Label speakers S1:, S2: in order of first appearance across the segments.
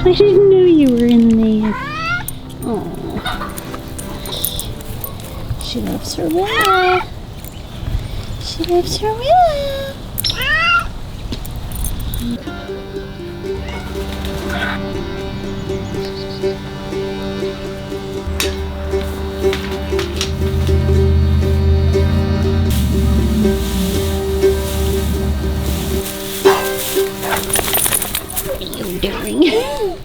S1: I didn't know you were in there. Oh, she loves her Willa. She loves her Willa. What are you doing?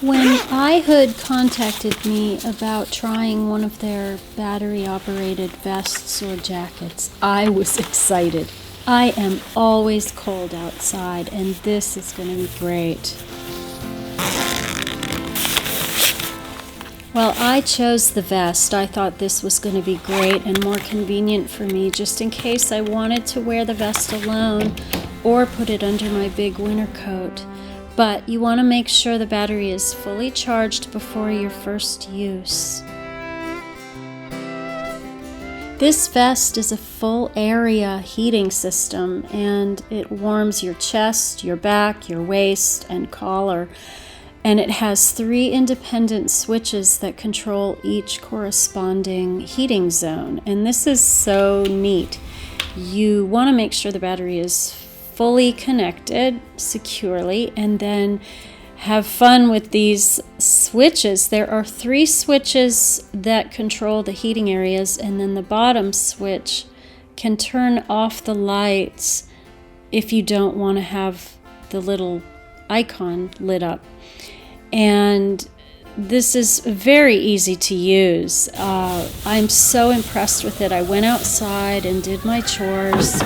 S1: When iHood contacted me about trying one of their battery-operated vests or jackets, I was excited. I am always cold outside, and this is going to be great. Well, I chose the vest. I thought this was going to be great and more convenient for me, just in case I wanted to wear the vest alone or put it under my big winter coat. But you want to make sure the battery is fully charged before your first use. This vest is a full area heating system, and it warms your chest, your back, your waist, and collar. And it has 3 independent switches that control each corresponding heating zone. And this is so neat. You want to make sure the battery is fully connected securely, and then have fun with these switches. There are 3 switches that control the heating areas, and then the bottom switch can turn off the lights if you don't want to have the little icon lit up. And this is very easy to use. I'm so impressed with it. I went outside and did my chores,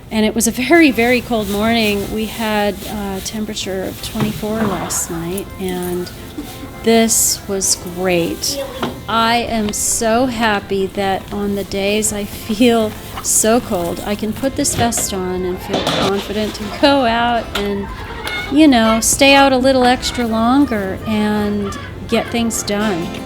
S1: and it was a very, very cold morning. We had a temperature of 24 last night, and this was great. I am so happy that on the days I feel so cold, I can put this vest on and feel confident to go out and, you know, stay out a little extra longer and get things done.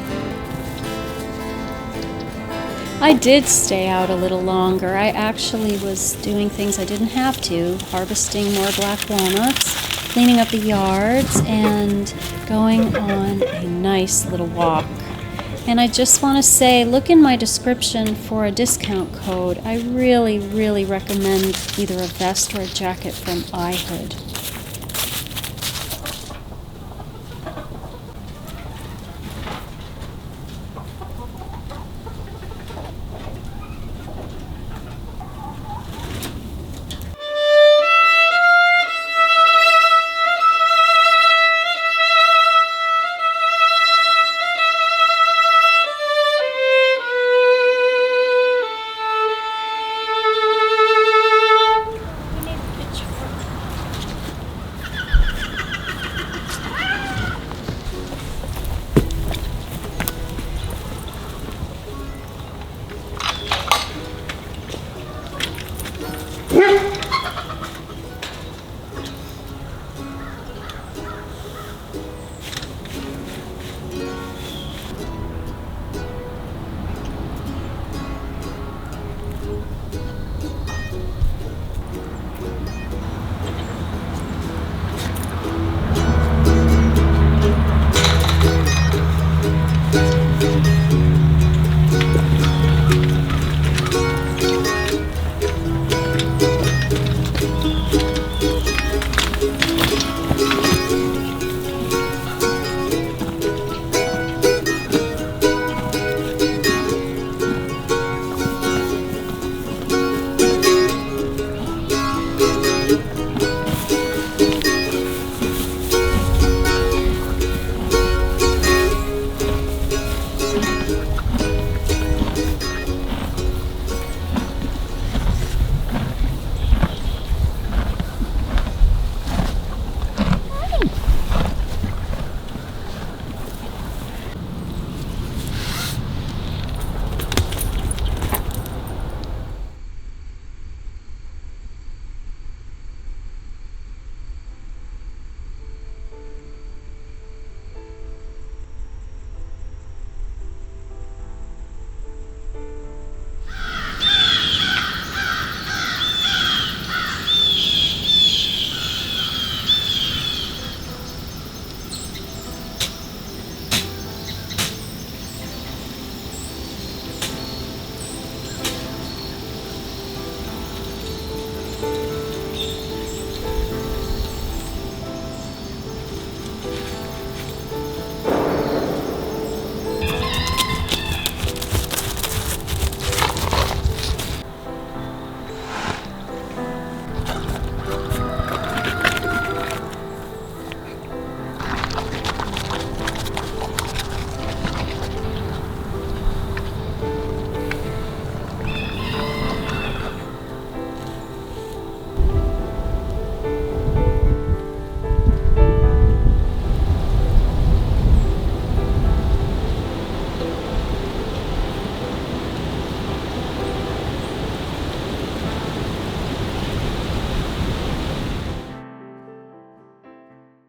S1: I did stay out a little longer. I actually was doing things I didn't have to, harvesting more black walnuts, cleaning up the yards, and going on a nice little walk. And I just want to say, look in my description for a discount code. I really, really recommend either a vest or a jacket from iHood.